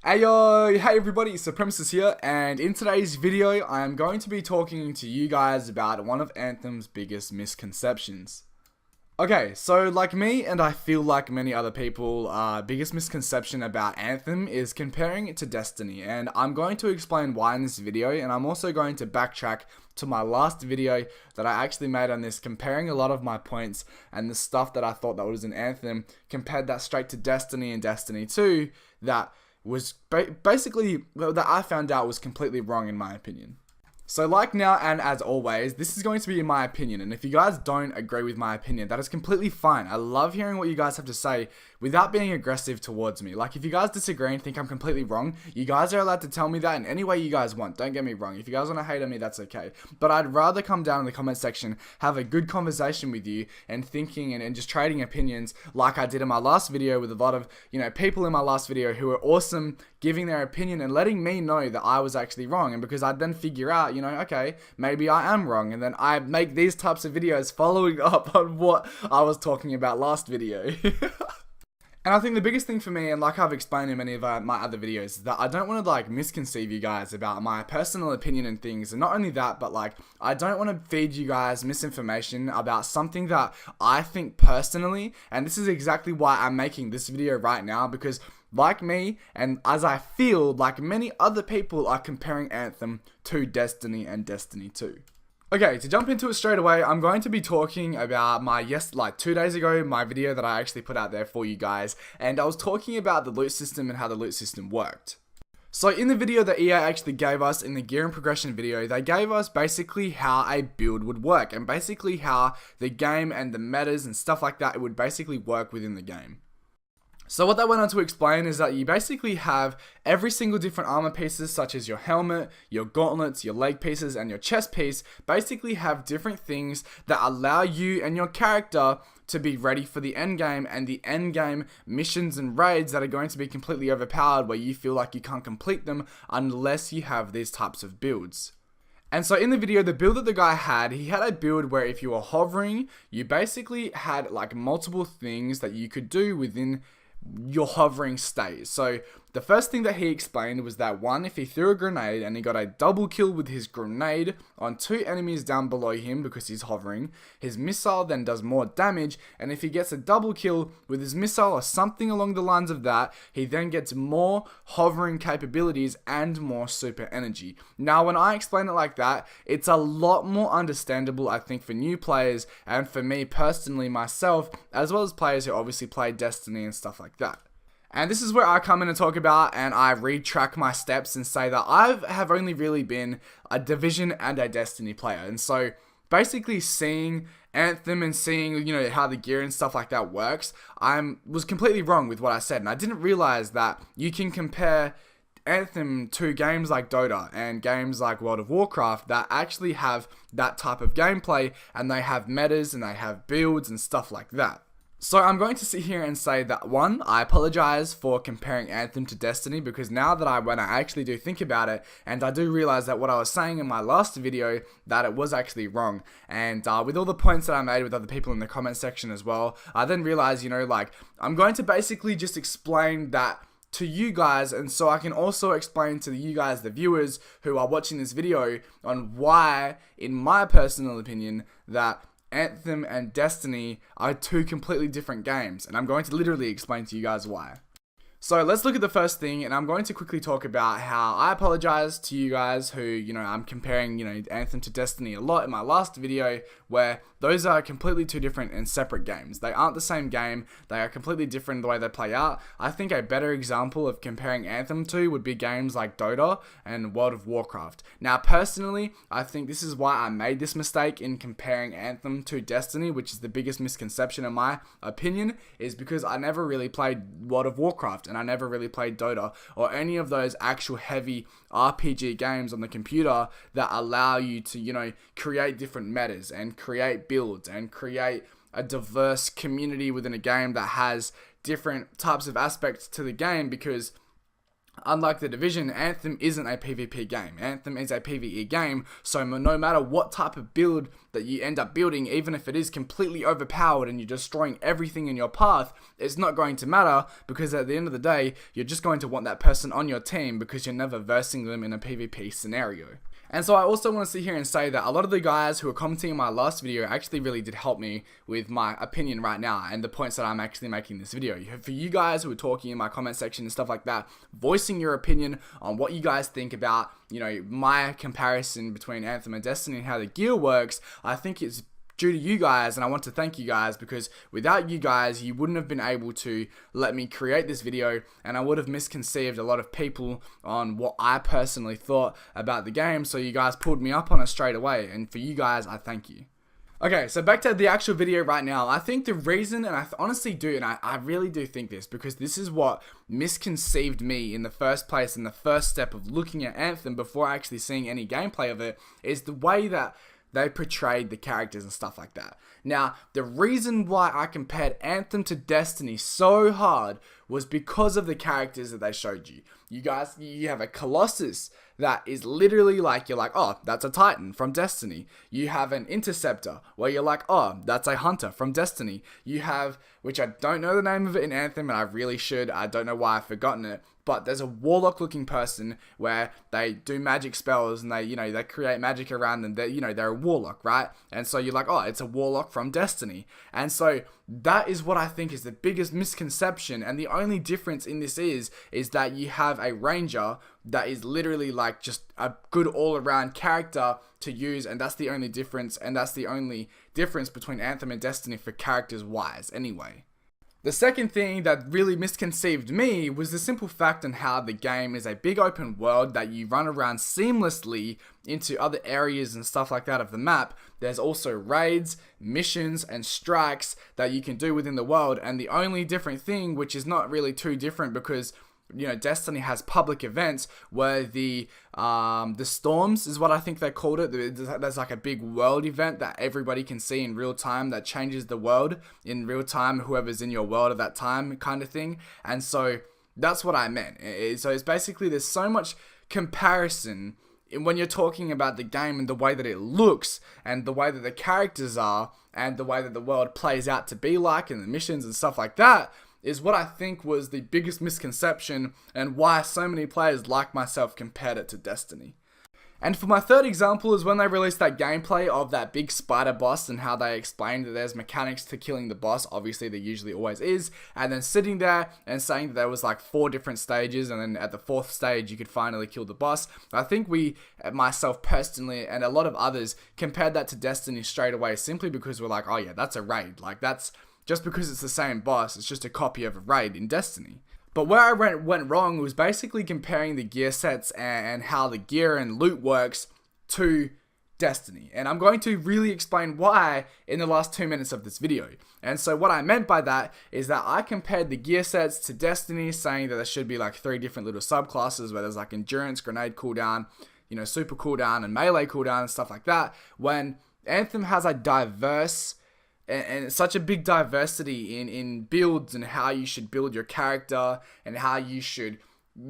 Hey everybody, Supremisis here, and in today's video, I am going to be talking to you guys about one of Anthem's biggest misconceptions. Okay, so like me, and I feel like many other people, biggest misconception about Anthem is comparing it to Destiny, and I'm going to explain why in this video, and I'm also going to backtrack to my last video that I actually made on this, comparing a lot of my points and the stuff that I thought that was in Anthem, compared that straight to Destiny and Destiny 2, that was basically, that I found out was completely wrong in my opinion. So like now and as always, this is going to be in my opinion, and if you guys don't agree with my opinion, that is completely fine. I love hearing what you guys have to say without being aggressive towards me. Like, if you guys disagree and think I'm completely wrong, you guys are allowed to tell me that in any way you guys want. Don't get me wrong. If you guys want to hate on me, that's okay. But I'd rather come down in the comment section, have a good conversation with you, and thinking and just trading opinions like I did in my last video with a lot of, people in my last video who were awesome, giving their opinion and letting me know that I was actually wrong. And because I'd then figure out, okay, maybe I am wrong. And then I make these types of videos following up on what I was talking about last video. And I think the biggest thing for me, and like I've explained in many of my other videos, is that I don't want to misconceive you guys about my personal opinion and things. And not only that, but I don't want to feed you guys misinformation about something that I think personally. And this is exactly why I'm making this video right now, because like me, and as I feel like many other people are comparing Anthem to Destiny and Destiny 2. Okay, to jump into it straight away, I'm going to be talking about my 2 days ago, my video that I actually put out there for you guys, and I was talking about the loot system and how the loot system worked. So in the video that EA actually gave us, in the gear and progression video, they gave us basically how a build would work, and basically how the game and the metas and stuff like that, it would basically work within the game. So what they went on to explain is that you basically have every single different armor pieces, such as your helmet, your gauntlets, your leg pieces, and your chest piece, basically have different things that allow you and your character to be ready for the end game, and the end game missions and raids that are going to be completely overpowered, where you feel like you can't complete them unless you have these types of builds. And so in the video, the build that the guy had, he had a build where if you were hovering, you basically had multiple things that you could do within your hovering state. So the first thing that he explained was that one, if he threw a grenade and he got a double kill with his grenade on 2 enemies down below him because he's hovering, his missile then does more damage, and if he gets a double kill with his missile or something along the lines of that, he then gets more hovering capabilities and more super energy. Now when I explain it like that, it's a lot more understandable, I think, for new players, and for me personally myself, as well as players who obviously play Destiny and stuff like that. And this is where I come in and talk about, and I retrack my steps and say that I have only really been a Division and a Destiny player. And so basically seeing Anthem and seeing, how the gear and stuff like that works, I was completely wrong with what I said. And I didn't realize that you can compare Anthem to games like Dota and games like World of Warcraft that actually have that type of gameplay, and they have metas and they have builds and stuff like that. So I'm going to sit here and say that, one, I apologize for comparing Anthem to Destiny, because now that when I actually do think about it, and I do realize that what I was saying in my last video, that it was actually wrong. And with all the points that I made with other people in the comment section as well, I then realized, I'm going to basically just explain that to you guys, and so I can also explain to you guys, the viewers who are watching this video, on why, in my personal opinion, that Anthem and Destiny are 2 completely different games, and I'm going to literally explain to you guys why. So let's look at the first thing, and I'm going to quickly talk about how I apologize to you guys who, I'm comparing, Anthem to Destiny a lot in my last video, where those are completely 2 different and separate games. They aren't the same game, they are completely different the way they play out. I think a better example of comparing Anthem to would be games like Dota and World of Warcraft. Now personally, I think this is why I made this mistake in comparing Anthem to Destiny, which is the biggest misconception in my opinion, is because I never really played World of Warcraft, and I never really played Dota or any of those actual heavy RPG games on the computer that allow you to, create different metas and create builds and create a diverse community within a game that has different types of aspects to the game, because Unlike The Division, Anthem isn't a PvP game. Anthem is a PvE game, so no matter what type of build that you end up building, even if it is completely overpowered and you're destroying everything in your path, it's not going to matter, because at the end of the day, you're just going to want that person on your team because you're never versing them in a PvP scenario. And so I also want to sit here and say that a lot of the guys who were commenting in my last video actually really did help me with my opinion right now and the points that I'm actually making in this video. For you guys who are talking in my comment section and stuff like that, voicing your opinion on what you guys think about, you know, my comparison between Anthem and Destiny and how the gear works, I think it's due to you guys, and I want to thank you guys, because without you guys, you wouldn't have been able to let me create this video, and I would have misconceived a lot of people on what I personally thought about the game, so you guys pulled me up on it straight away, and for you guys, I thank you. Okay, so back to the actual video right now. I think the reason, and I honestly do, and I really do think this, because this is what misconceived me in the first place, and the first step of looking at Anthem before actually seeing any gameplay of it, is the way that they portrayed the characters and stuff like that. Now, the reason why I compared Anthem to Destiny so hard was because of the characters that they showed you. You guys, you have a Colossus that is literally like, you're like, oh, that's a Titan from Destiny. You have an Interceptor where you're like, oh, that's a Hunter from Destiny. You have, which I don't know the name of it in Anthem, and I really should. I don't know why I've forgotten it. But there's a warlock looking person where they do magic spells and they create magic around them. They're a warlock, right? And so you're like, oh, it's a warlock from Destiny. And so that is what I think is the biggest misconception. And the only difference in this is that you have a ranger that is literally like just a good all around character to use. And that's the only difference. And that's the only difference between Anthem and Destiny for characters wise anyway. The second thing that really misconceived me was the simple fact on how the game is a big open world that you run around seamlessly into other areas and stuff like that of the map. There's also raids, missions, and strikes that you can do within the world, and the only different thing, which is not really too different because Destiny has public events where the storms is what I think they called it. There's like a big world event that everybody can see in real time that changes the world in real time, whoever's in your world at that time kind of thing. And so that's what I meant. So it's basically there's so much comparison when you're talking about the game and the way that it looks and the way that the characters are and the way that the world plays out to be like and the missions and stuff like that, is what I think was the biggest misconception and why so many players like myself compared it to Destiny. And for my third example is when they released that gameplay of that big spider boss and how they explained that there's mechanics to killing the boss. Obviously there usually always is. And then sitting there and saying that there was like 4 different stages, and then at the 4th stage you could finally kill the boss. I think myself personally and a lot of others, compared that to Destiny straight away, simply because we're like, oh yeah, that's a raid. Like that's just because it's the same boss, it's just a copy of a raid in Destiny. But where I went wrong was basically comparing the gear sets and how the gear and loot works to Destiny. And I'm going to really explain why in the last 2 minutes of this video. And so what I meant by that is that I compared the gear sets to Destiny, saying that there should be like 3 different little subclasses where there's like endurance, grenade cooldown, super cooldown and melee cooldown and stuff like that. When Anthem has a diverse and such a big diversity in builds and how you should build your character and how you should,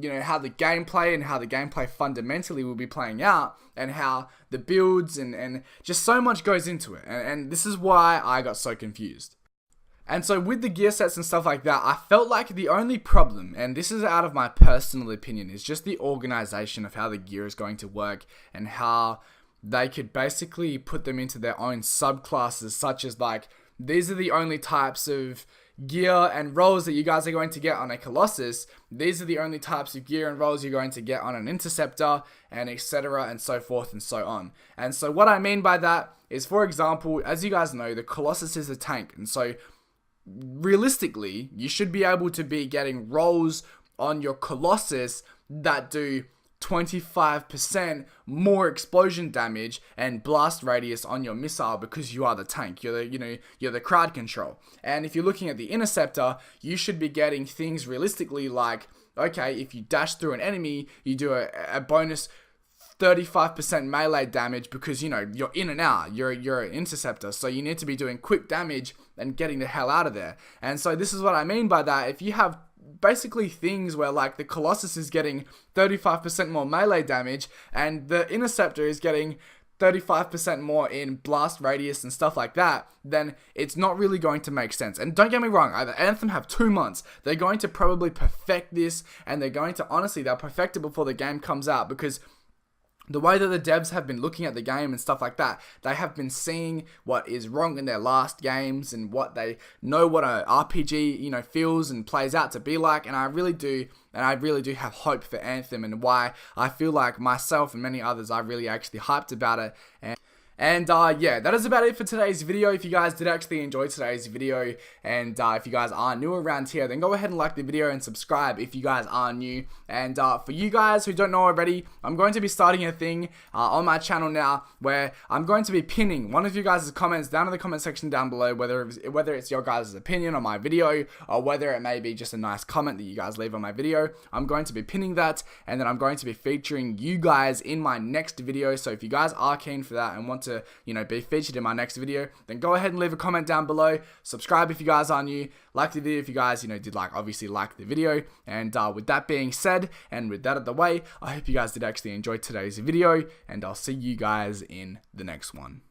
how the gameplay fundamentally will be playing out and how the builds and just so much goes into it. And this is why I got so confused. And so with the gear sets and stuff like that, I felt like the only problem, and this is out of my personal opinion, is just the organization of how the gear is going to work and how they could basically put them into their own subclasses, such as like, these are the only types of gear and rolls that you guys are going to get on a Colossus. These are the only types of gear and rolls you're going to get on an Interceptor, and etc. and so forth and so on. And so what I mean by that is, for example, as you guys know, the Colossus is a tank. And so realistically, you should be able to be getting rolls on your Colossus that do 25% more explosion damage and blast radius on your missile because you are the tank. You're the crowd control. And if you're looking at the Interceptor, you should be getting things realistically like, okay, if you dash through an enemy, you do a bonus 35% melee damage because, you're in and out. You're an Interceptor, so you need to be doing quick damage and getting the hell out of there. And so this is what I mean by that. If you have basically things where like the Colossus is getting 35% more melee damage and the Interceptor is getting 35% more in blast radius and stuff like that, then it's not really going to make sense. And don't get me wrong, the Anthem have 2 months. They're going to probably perfect this, and they're going to, honestly, they'll perfect it before the game comes out, because the way that the devs have been looking at the game and stuff like that, they have been seeing what is wrong in their last games and what they know what a RPG, feels and plays out to be like. And I really do have hope for Anthem, and why I feel like myself and many others are really actually hyped about it. And yeah, that is about it for today's video. If you guys did actually enjoy today's video, and if you guys are new around here, then go ahead and like the video and subscribe if you guys are new. And for you guys who don't know already, I'm going to be starting a thing on my channel now where I'm going to be pinning one of you guys' comments down in the comment section down below, whether it's your guys' opinion on my video, or whether it may be just a nice comment that you guys leave on my video. I'm going to be pinning that, and then I'm going to be featuring you guys in my next video. So if you guys are keen for that and want to be featured in my next video, then go ahead and leave a comment down below. Subscribe if you guys are new. Like the video if you guys did obviously like the video. And with that being said, and with that out of the way, I hope you guys did actually enjoy today's video, and I'll see you guys in the next one.